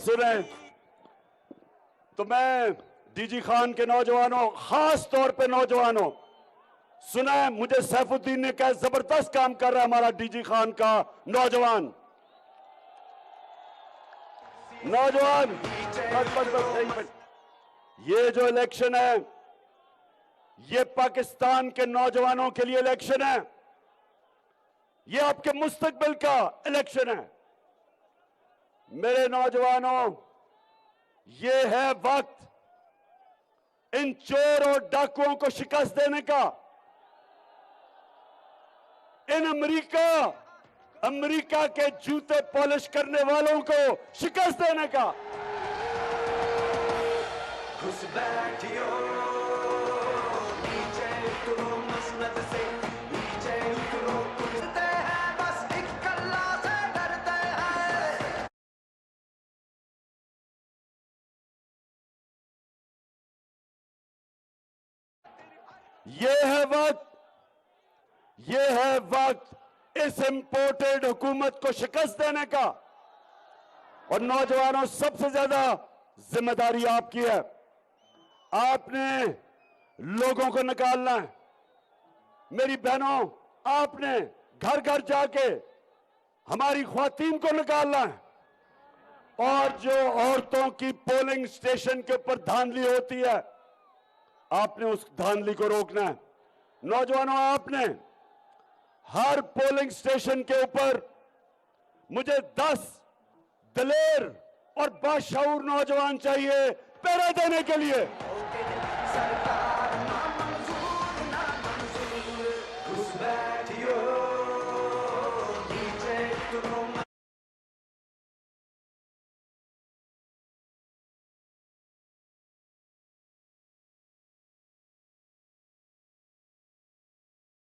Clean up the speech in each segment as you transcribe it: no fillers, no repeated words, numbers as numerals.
सुने तो मैं डीजी खान के नौजवानों, खास तौर पे नौजवानों, सुना है मुझे सैफुद्दीन ने कहा जबरदस्त काम कर रहा है हमारा डीजी खान का नौजवान। ये जो इलेक्शन है ये पाकिस्तान के नौजवानों के लिए इलेक्शन है, ये आपके मुस्तकबिल का इलेक्शन है। मेरे नौजवानों, ये है वक्त इन चोर और डाकुओं को शिकस्त देने का, इन अमेरिका के जूते पॉलिश करने वालों को शिकस्त देने का। ये है वक्त इस इंपोर्टेड हुकूमत को शिकस्त देने का। और नौजवानों, सबसे ज्यादा जिम्मेदारी आपकी है। आपने लोगों को निकालना है। मेरी बहनों, आपने घर घर जाके हमारी ख्वातीन को निकालना है। और जो औरतों की पोलिंग स्टेशन के ऊपर धांधली होती है, आपने उस धांधली को रोकना है। नौजवानों, आपने हर पोलिंग स्टेशन के ऊपर मुझे 10 दलेर और बाशऊर नौजवान चाहिए पहरा देने के लिए।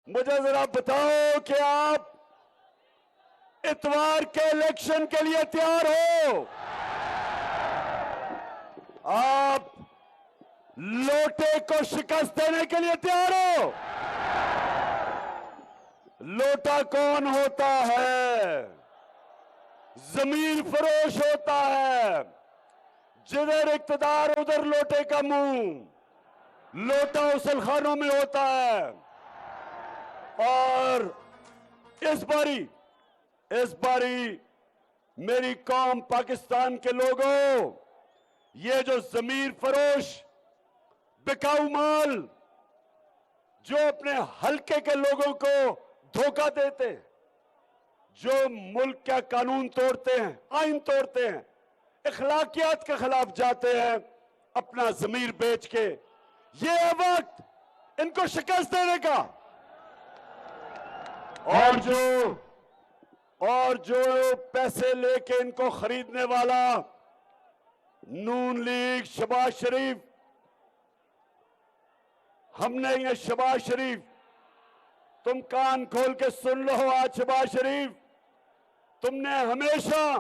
मुझे जरा बताओ कि आप इतवार के इलेक्शन के लिए तैयार हो? आप लोटे को शिकस्त देने के लिए तैयार हो? लोटा कौन होता है? जमीन फरोश होता है। जिधर इक्तदार उधर लोटे का मुंह। लोटा उसलखानों में होता है। और इस बारी मेरी कौम पाकिस्तान के लोगों, ये जो जमीर फरोश बिकाऊ माल जो अपने हल्के के लोगों को धोखा देते हैं, जो मुल्क का कानून तोड़ते हैं, आइन तोड़ते हैं, इखलाकियात के खिलाफ जाते हैं अपना जमीर बेच के, ये है वक्त इनको शिकस्त देने का। और जो पैसे लेके इनको खरीदने वाला नून लीग, शहबाज शरीफ, हमने ये शहबाज शरीफ, तुम कान खोल के सुन लो आज, शहबाज शरीफ, तुमने हमेशा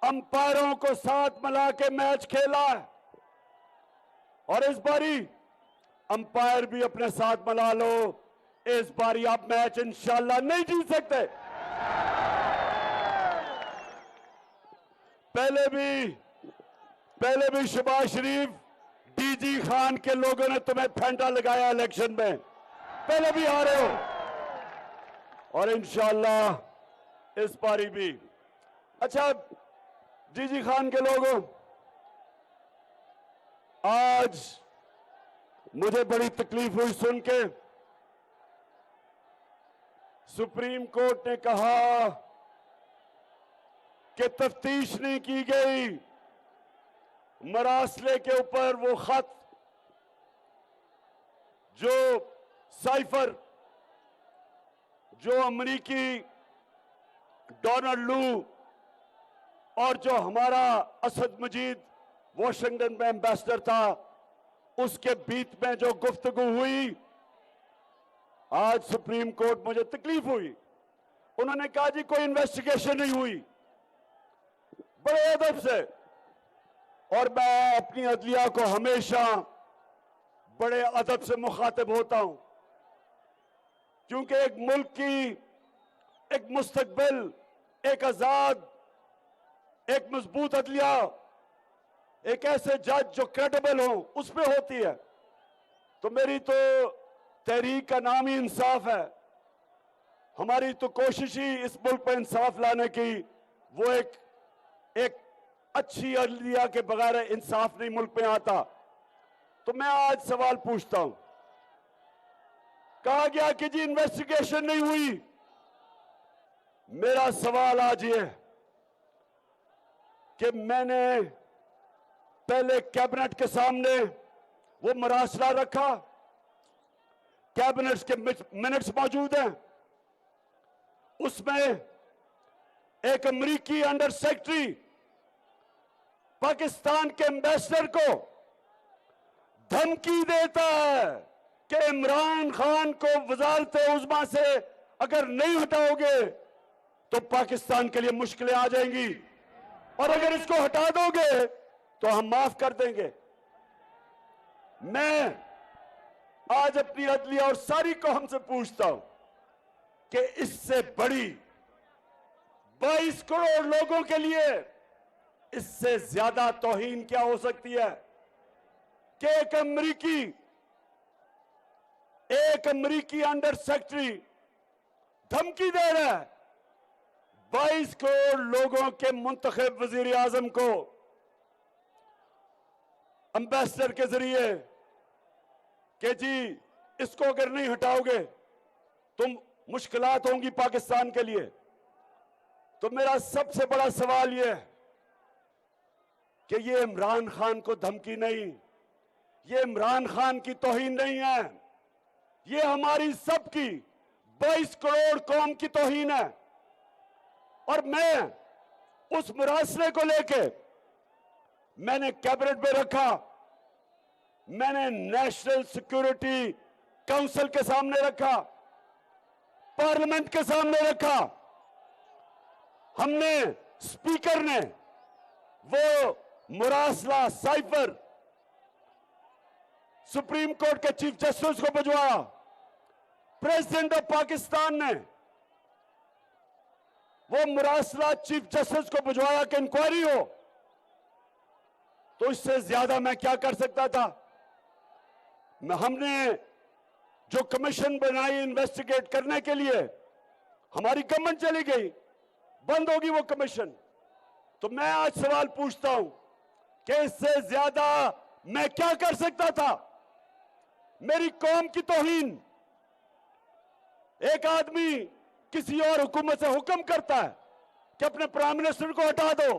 अंपायरों को साथ मिला के मैच खेला है। और इस बारी अंपायर भी अपने साथ मिला लो। इस बारी आप मैच इंशाल्लाह नहीं जीत सकते। पहले भी शहबाज शरीफ, डीजी खान के लोगों ने तुम्हें फेंटा लगाया इलेक्शन में, पहले भी हारे हो और इंशाल्लाह इस बारी भी। अच्छा डीजी खान के लोगों, आज मुझे बड़ी तकलीफ हुई सुन के, सुप्रीम कोर्ट ने कहा कि तफ्तीश नहीं की गई मरासले के ऊपर। वो खत जो साइफर, जो अमेरिकी डोनाल्ड लू और जो हमारा असद मजीद वॉशिंगटन में एम्बेसडर था, उसके बीच में जो गुफ्तगू हुई, आज सुप्रीम कोर्ट, मुझे तकलीफ हुई। उन्होंने कहा जी कोई इन्वेस्टिगेशन नहीं हुई, बड़े अदब से। और मैं अपनी अदलिया को हमेशा बड़े अदब से मुखातिब होता हूं, क्योंकि एक मुल्क की एक मुस्तकबिल, एक आजाद एक मजबूत अदलिया, एक ऐसे जज जो क्रेडिबल हो, उस पे होती है। तो मेरी तो तहरीक का नाम ही इंसाफ है। हमारी तो कोशिश ही इस मुल्क पर इंसाफ लाने की, वो एक अच्छी अदलिया के बगैर इंसाफ नहीं मुल्क में आता। तो मैं आज सवाल पूछता हूं, कहा गया कि जी इन्वेस्टिगेशन नहीं हुई। मेरा सवाल आज ये है कि मैंने पहले कैबिनेट के सामने वो मरासला रखा, कैबिनेट के मिनट्स मौजूद हैं, उसमें एक अमेरिकी अंडर सेक्रेटरी पाकिस्तान के एम्बेसडर को धमकी देता है कि इमरान खान को वजारत उज़्मा से अगर नहीं हटाओगे तो पाकिस्तान के लिए मुश्किलें आ जाएंगी, और अगर इसको हटा दोगे तो हम माफ कर देंगे। मैं आज अपनी अदलिया और सारी कौम से पूछता हूं कि इससे बड़ी 22 करोड़ लोगों के लिए इससे ज्यादा तौहीन क्या हो सकती है कि एक अमेरिकी अंडर सेक्रेटरी धमकी दे रहा है 22 करोड़ लोगों के मुंतखब वजीर आजम को एम्बेसडर के जरिए कि जी इसको अगर नहीं हटाओगे तो मुश्किलात होंगी पाकिस्तान के लिए। तो मेरा सबसे बड़ा सवाल यह है कि ये इमरान खान को धमकी नहीं, ये इमरान खान की तौहीन नहीं है, ये हमारी सबकी 22 करोड़ कौम की तौहीन है। और मैं उस मुरासले को लेके मैंने कैबिनेट में रखा, मैंने नेशनल सिक्योरिटी काउंसिल के सामने रखा, पार्लियामेंट के सामने रखा। हमने स्पीकर ने वो मुरासला साइफर सुप्रीम कोर्ट के चीफ जस्टिस को भिजवाया, प्रेसिडेंट ऑफ पाकिस्तान ने वो मुरासला चीफ जस्टिस को भिजवाया कि इंक्वायरी हो। तो इससे ज्यादा मैं क्या कर सकता था? हमने जो कमीशन बनाई इन्वेस्टिगेट करने के लिए, हमारी गवर्नमेंट चली गई, बंद होगी वो कमीशन। तो मैं आज सवाल पूछता हूं कि इससे ज्यादा मैं क्या कर सकता था? मेरी कौम की तौहीन। एक आदमी किसी और हुकूमत से हुक्म करता है कि अपने प्राइम मिनिस्टर को हटा दो,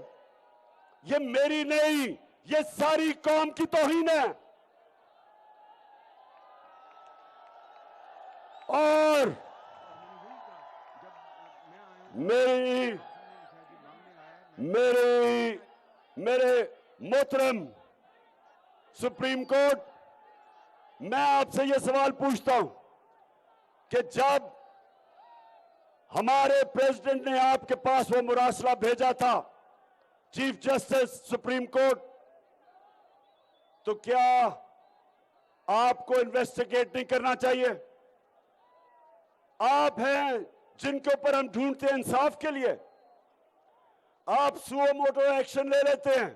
ये मेरी नहीं, ये सारी कौम की तौहीन है। और मेरे मोहतरम सुप्रीम कोर्ट, मैं आपसे यह सवाल पूछता हूं कि जब हमारे प्रेसिडेंट ने आपके पास वो मुरासला भेजा था चीफ जस्टिस सुप्रीम कोर्ट, तो क्या आपको इन्वेस्टिगेट नहीं करना चाहिए? आप हैं जिनके ऊपर हम ढूंढते हैं इंसाफ के लिए, आप सुओ मोटो एक्शन ले लेते हैं।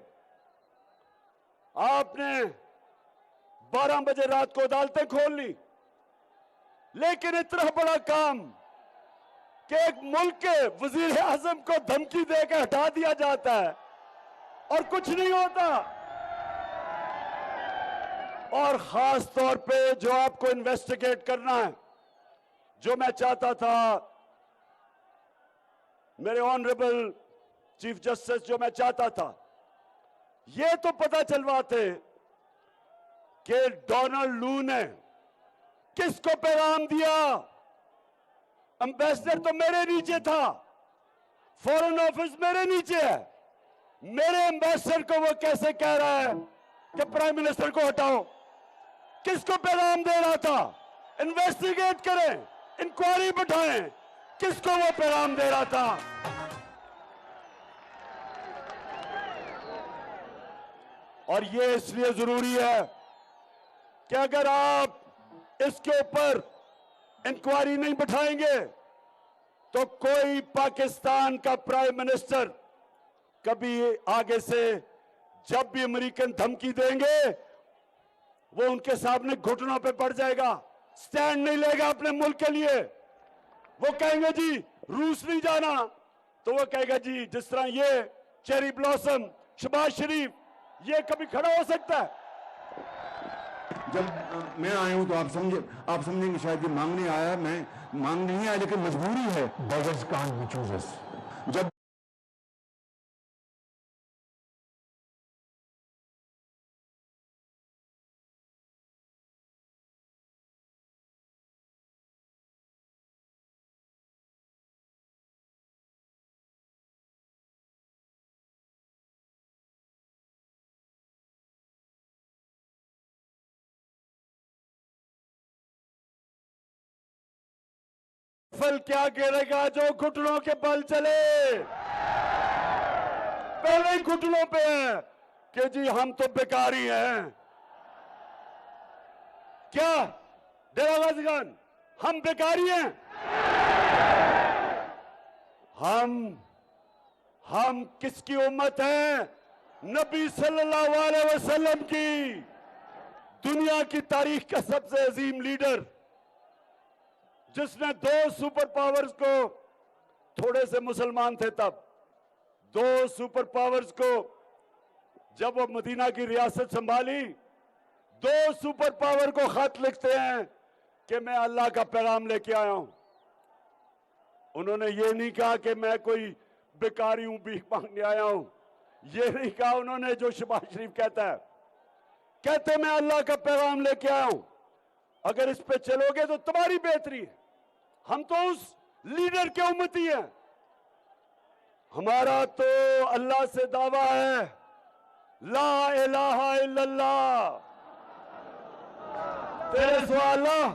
आपने 12 बजे रात को अदालतें खोल ली, लेकिन इतना बड़ा काम कि एक मुल्क के वजीर आजम को धमकी देकर हटा दिया जाता है और कुछ नहीं होता। और खास तौर पे जो आपको इन्वेस्टिगेट करना है, जो मैं चाहता था मेरे ऑनरेबल चीफ जस्टिस, जो मैं चाहता था ये तो पता चलवाते कि डोनाल्ड लू ने किसको पैगाम दिया। एम्बेसडर तो मेरे नीचे था, फॉरेन ऑफिस मेरे नीचे है, मेरे एम्बेसडर को वो कैसे कह रहा है कि प्राइम मिनिस्टर को हटाओ? किसको पैगाम दे रहा था? इन्वेस्टिगेट करें, इंक्वायरी बैठाएं, किसको वो पैगाम दे रहा था? और ये इसलिए जरूरी है कि अगर आप इसके ऊपर इंक्वायरी नहीं बैठाएंगे तो कोई पाकिस्तान का प्राइम मिनिस्टर कभी आगे से जब भी अमेरिकन धमकी देंगे वो उनके सामने घुटनों पे पड़ जाएगा, स्टैंड नहीं लेगा अपने मुल्क के लिए। वो कहेंगे जी रूस नहीं जाना, तो वो कहेगा जी जिस तरह ये चेरी ब्लॉसम शहबाज शरीफ, ये कभी खड़ा हो सकता है? जब मैं आया हूं तो आप समझेंगे शायद ये मांगने आया, मैं मांगने नहीं आया लेकिन मजबूरी है। Beggars can't be choosers. जब फल क्या गिरेगा जो घुटनों के बल चले। पहले ही घुटनों पे है कि जी हम तो बेकारी हैं। क्या डेरा गाजी खान हम बेकारी हैं? हम किसकी उम्मत हैं? नबी सल्लल्लाहु अलैहि वसल्लम की, दुनिया की तारीख का सबसे अजीम लीडर, जिसने दो सुपर पावर्स को, थोड़े से मुसलमान थे तब, दो सुपर पावर्स को जब वो मदीना की रियासत संभाली, दो सुपर पावर को खत लिखते हैं कि मैं अल्लाह का पैगाम लेके आया हूं। उन्होंने ये नहीं कहा कि मैं कोई बेकारी हूं, भीख मांगने आया हूं। ये नहीं कहा उन्होंने जो शहबाज शरीफ कहता है। कहते मैं अल्लाह का पैगाम लेके आया हूं, अगर इस पे चलोगे तो तुम्हारी बेहतरी है। हम तो उस लीडर के उम्मती हैं। हमारा तो अल्लाह से दावा है, ला इलाहा इल्लल्लाह, तेरे सिवा अल्लाह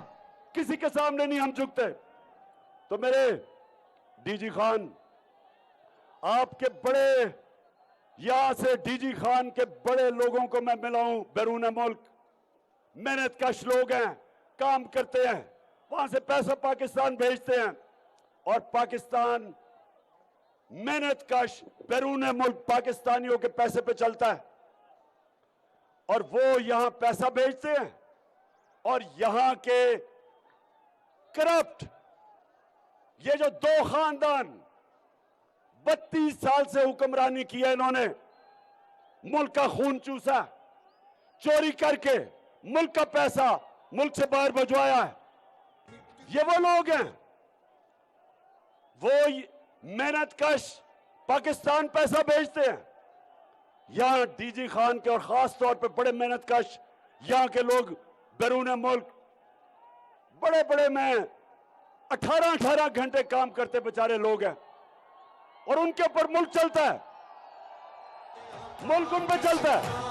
किसी के सामने नहीं हम झुकते। तो मेरे डीजी खान, आपके बड़े, यहां से डीजी खान के बड़े लोगों को मैं मिला हूं बैरून मुल्क, मेहनत कश लोग हैं, काम करते हैं, वहां से पैसा पाकिस्तान भेजते हैं और पाकिस्तान मेहनत कश बैरून मुल्क पाकिस्तानियों के पैसे पे चलता है और वो यहां पैसा भेजते हैं और यहां के करप्ट, ये जो दो खानदान 32 साल से हुक्मरानी की है, इन्होंने मुल्क का खून चूसा, चोरी करके मुल्क का पैसा मुल्क से बाहर भिजवाया है। ये वो लोग हैं, वो मेहनत कश पाकिस्तान पैसा भेजते हैं। यहां डीजी खान के और खास तौर पे बड़े मेहनत कश यहां के लोग बैरून मुल्क बड़े बड़े में 18-18 घंटे काम करते बेचारे लोग हैं और उनके ऊपर मुल्क चलता है, मुल्क उन पे चलता है।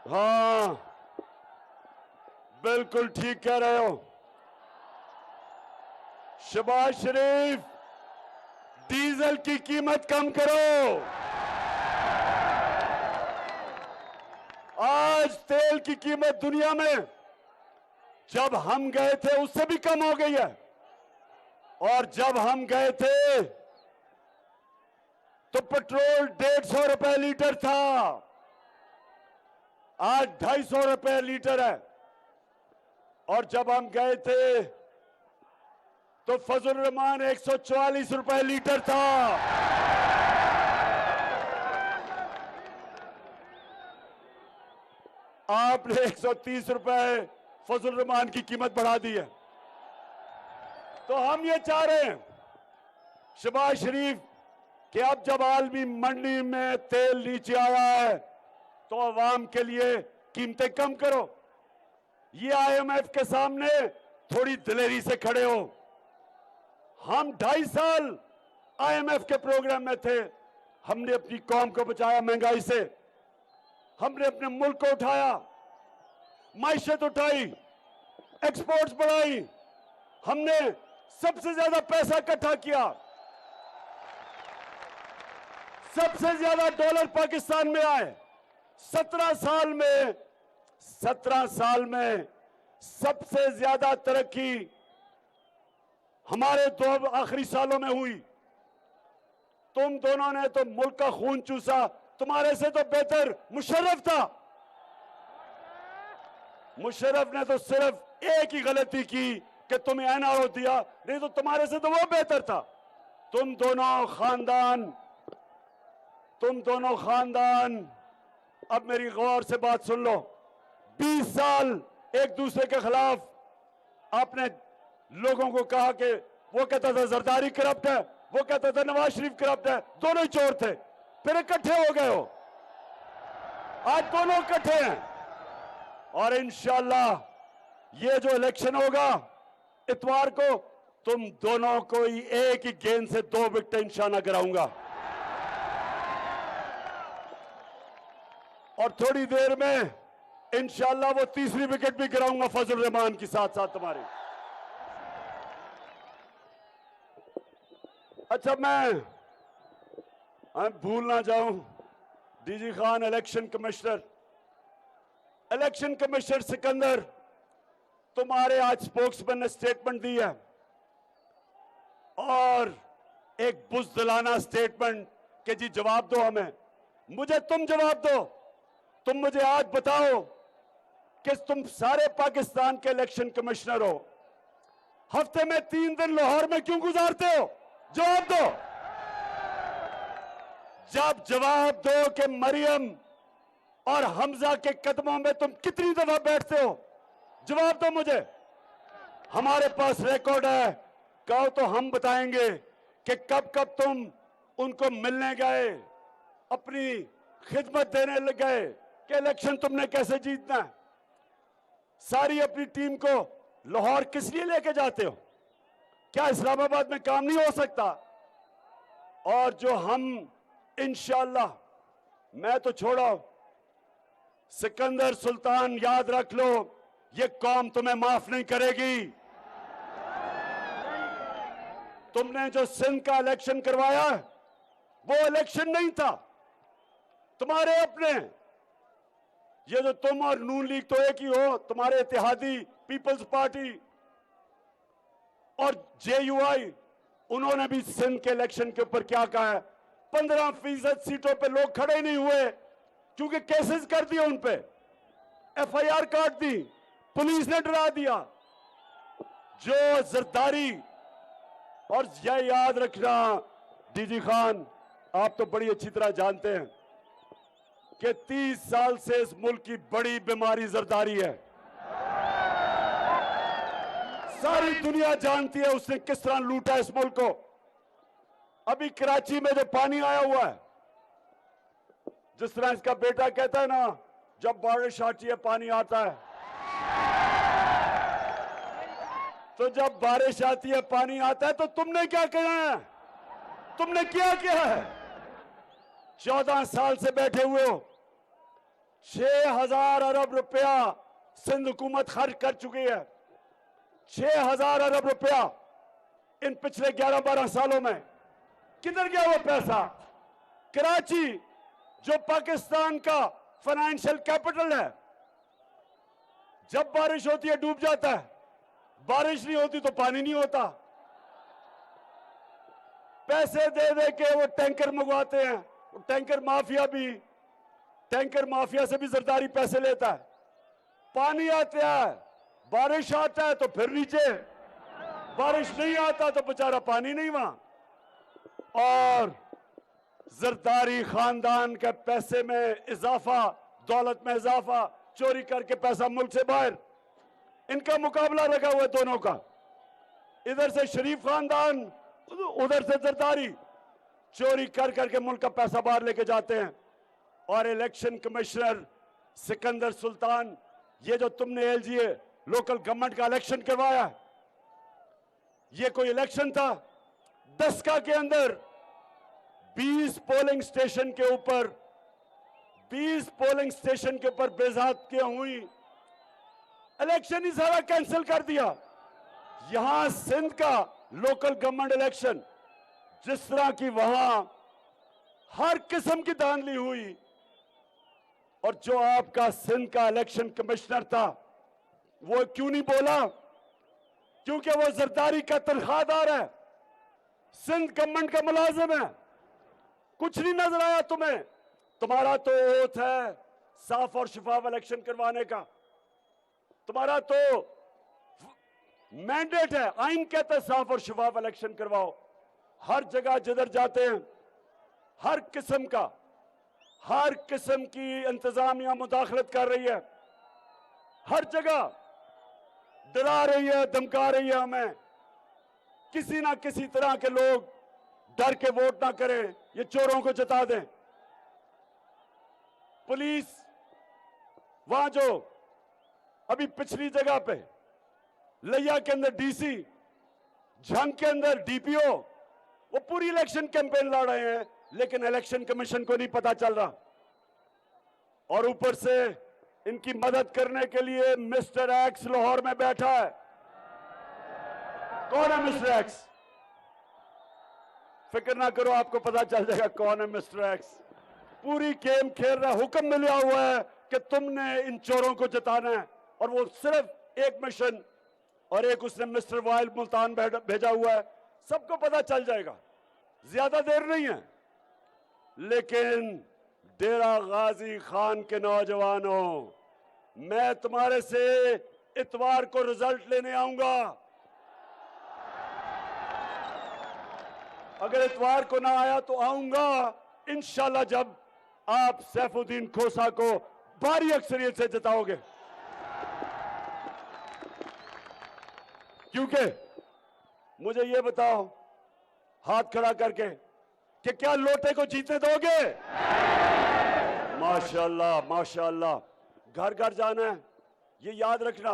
हाँ, बिल्कुल ठीक कह रहे हो शहबाज शरीफ, डीजल की कीमत कम करो। आज तेल की कीमत दुनिया में जब हम गए थे उससे भी कम हो गई है और जब हम गए थे तो पेट्रोल 150 रुपए लीटर था, आज 250 रुपए लीटर है और जब हम गए थे तो फजल रहमान 144 रुपए लीटर था। आपने 130 रुपए फजल रहमान की कीमत बढ़ा दी है। तो हम ये चाह रहे हैं शहबाज शरीफ कि अब जब आलमी मंडी में तेल नीचे आया है तो अवाम के लिए कीमतें कम करो। ये IMF के सामने थोड़ी दिलेरी से खड़े हो। हम 2.5 साल IMF के प्रोग्राम में थे, हमने अपनी कौम को बचाया महंगाई से, हमने अपने मुल्क को उठाया, माइशत उठाई, एक्सपोर्ट्स बढ़ाई, हमने सबसे ज्यादा पैसा इकट्ठा किया, सबसे ज्यादा डॉलर पाकिस्तान में आए। 17 साल में सबसे ज्यादा तरक्की हमारे 2 आखिरी सालों में हुई। तुम दोनों ने तो मुल्क का खून चूसा, तुम्हारे से तो बेहतर मुशर्रफ था। मुशर्रफ ने तो सिर्फ एक ही गलती की कि तुम्हें एनआरओ दिया, नहीं तो तुम्हारे से तो वो बेहतर था। तुम दोनों खानदान अब मेरी गौर से बात सुन लो। 20 साल एक दूसरे के खिलाफ आपने लोगों को कहा कि वो कहता था जरदारी करप्ट है, वो कहता था नवाज शरीफ करप्ट है, दोनों ही चोर थे। फिर इकट्ठे हो गए हो, आज दोनों इकट्ठे हैं। और इंशाअल्लाह ये जो इलेक्शन होगा इतवार को, तुम दोनों को ही एक ही गेंद से 2 विकेट निशाना कराऊंगा। और थोड़ी देर में इंशाअल्लाह वो 3री विकेट भी गिराऊंगा फजल रहमान के साथ साथ तुम्हारी। अच्छा, मैं भूल ना जाऊं, DG Khan election commissioner Sikandar, तुम्हारे आज स्पोक्समैन ने स्टेटमेंट दी है और एक बुज़दिलाना स्टेटमेंट कि जी जवाब दो हमें। मुझे तुम जवाब दो। तुम मुझे आज बताओ कि तुम सारे पाकिस्तान के इलेक्शन कमिश्नर हो, हफ्ते में 3 दिन लाहौर में क्यों गुजारते हो? जवाब दो। जब जवाब दो कि मरियम और हमजा के कदमों में तुम कितनी दफा बैठते हो, जवाब दो मुझे। हमारे पास रिकॉर्ड है, कहो तो हम बताएंगे कि कब कब तुम उनको मिलने गए, अपनी खिदमत देने लग गए कि इलेक्शन तुमने कैसे जीतना है। सारी अपनी टीम को लाहौर किस लिए लेके जाते हो? क्या इस्लामाबाद में काम नहीं हो सकता? और जो हम इंशाअल्लाह, मैं तो छोड़ो, सिकंदर सुल्तान याद रख लो, ये कौम तुम्हें माफ नहीं करेगी। तुमने जो सिंध का इलेक्शन करवाया वो इलेक्शन नहीं था, तुम्हारे अपने। ये जो तुम और नून लीग तो एक ही हो, तुम्हारे इत्तेहादी पीपल्स पार्टी और जेयूआई, उन्होंने भी सिंध के इलेक्शन के ऊपर क्या कहा है? 15% सीटों पे लोग खड़े नहीं हुए क्योंकि केसेस कर दिए, उन पे एफआईआर काट दी, पुलिस ने डरा दिया। जो जरदारी, और यह याद रखना डीजी खान, आप तो बड़ी अच्छी तरह जानते हैं कि 30 साल से इस मुल्क की बड़ी बीमारी जरदारी है। सारी दुनिया जानती है उसने किस तरह लूटा इस मुल्क को। अभी कराची में जो पानी आया हुआ है, जिस तरह इसका बेटा कहता है ना, जब बारिश आती है पानी आता है, तो जब बारिश आती है पानी आता है, तो तुमने क्या किया है? तुमने क्या किया है? 14 साल से बैठे हुए हो। 6000 अरब रुपया सिंध हुकूमत खर्च कर चुकी है। 6000 अरब रुपया इन पिछले 11-12 सालों में किधर गया वो पैसा? कराची जो पाकिस्तान का फाइनेंशियल कैपिटल है, जब बारिश होती है डूब जाता है, बारिश नहीं होती तो पानी नहीं होता। पैसे दे दे के वो टैंकर मंगवाते हैं, वो टैंकर माफिया से भी जरदारी पैसे लेता है। पानी आता है, बारिश आता है तो फिर नीचे, बारिश नहीं आता तो बेचारा पानी नहीं वहां। और जरदारी खानदान के पैसे में इजाफा, दौलत में इजाफा, चोरी करके पैसा मुल्क से बाहर, इनका मुकाबला लगा हुआ है दोनों का। इधर से शरीफ खानदान, उधर से जरदारी, चोरी कर करके मुल्क का पैसा बाहर लेके जाते हैं। और इलेक्शन कमिश्नर सिकंदर सुल्तान, ये जो तुमने एलजीए लोकल गवर्नमेंट का इलेक्शन करवाया, ये कोई इलेक्शन था? 10 के अंदर 20 पोलिंग स्टेशन के ऊपर 20 पोलिंग स्टेशन के ऊपर बेज़ाब्तियां हुई, इलेक्शन ही सारा कैंसिल कर दिया। यहां सिंध का लोकल गवर्नमेंट इलेक्शन जिस तरह की वहां हर किस्म की धांधली हुई, और जो आपका सिंध का इलेक्शन कमिश्नर था वो क्यों नहीं बोला? क्योंकि वो जरदारी का तनख्वाहदार है, सिंध गवर्नमेंट का मुलाजिम है। कुछ नहीं नजर आया तुम्हें? तुम्हारा तो ओथ है साफ और शफाफ इलेक्शन करवाने का, तुम्हारा तो मैंडेट है, आइन कहता है साफ और शफाफ इलेक्शन करवाओ। हर जगह जिधर जाते हैं हर किस्म की इंतजामिया मुदाखलत कर रही है, हर जगह डरा रही है, धमका रही है हमें। किसी ना किसी तरह के लोग डर के वोट ना करें, ये चोरों को जता दें। पुलिस वहां जो अभी पिछली जगह पे लिया के अंदर डीसी, झंग के अंदर डीपीओ, वो पूरी इलेक्शन कैंपेन लड़ रहे हैं, लेकिन इलेक्शन कमीशन को नहीं पता चल रहा। और ऊपर से इनकी मदद करने के लिए मिस्टर एक्स लाहौर में बैठा है। कौन है मिस्टर एक्स? फिक्र ना करो, आपको पता चल जाएगा कौन है मिस्टर एक्स। पूरी गेम खेल रहा है, हुक्म मिला हुआ है कि तुमने इन चोरों को जताना है, और वो सिर्फ एक मिशन, और एक उसने मिस्टर वाइल मुल्तान भेजा हुआ है। सबको पता चल जाएगा, ज्यादा देर नहीं है। लेकिन डेरा गाजी खान के नौजवानों, मैं तुम्हारे से इतवार को रिजल्ट लेने आऊंगा। अगर इतवार को ना आया तो आऊंगा इंशाल्लाह, जब आप सैफुद्दीन खोसा को भारी अक्सरियत से जिताओगे। क्योंकि मुझे ये बताओ हाथ खड़ा करके कि क्या लोटे को जीतने दोगे? माशाल्लाह माशाल्लाह। घर घर जाना है, ये याद रखना।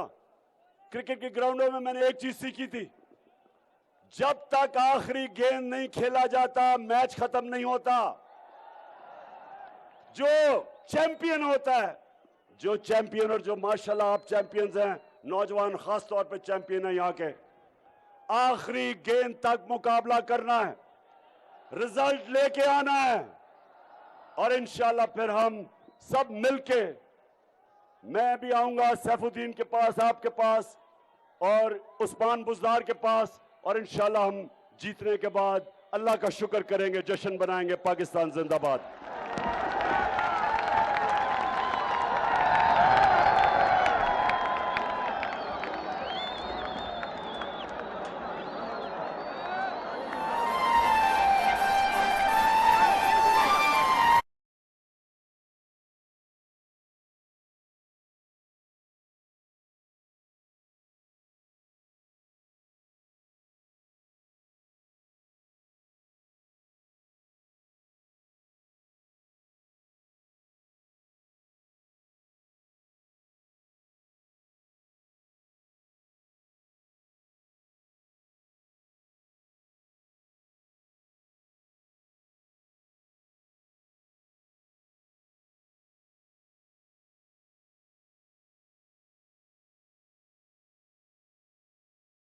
क्रिकेट के ग्राउंडों में मैंने एक चीज सीखी थी, जब तक आखिरी गेंद नहीं खेला जाता मैच खत्म नहीं होता। जो चैंपियन होता है, जो चैंपियन, और जो माशाल्लाह आप चैंपियंस हैं, नौजवान खास तौर पे चैंपियन है यहाँ के, आखिरी गेंद तक मुकाबला करना है, रिजल्ट लेके आना है, और इंशाल्लाह फिर हम सब मिलके, मैं भी आऊंगा सैफुद्दीन के पास, आपके पास, और उस्मान बुज़दार के पास, और इंशाल्लाह हम जीतने के बाद अल्लाह का शुक्र करेंगे, जश्न बनाएंगे। पाकिस्तान जिंदाबाद।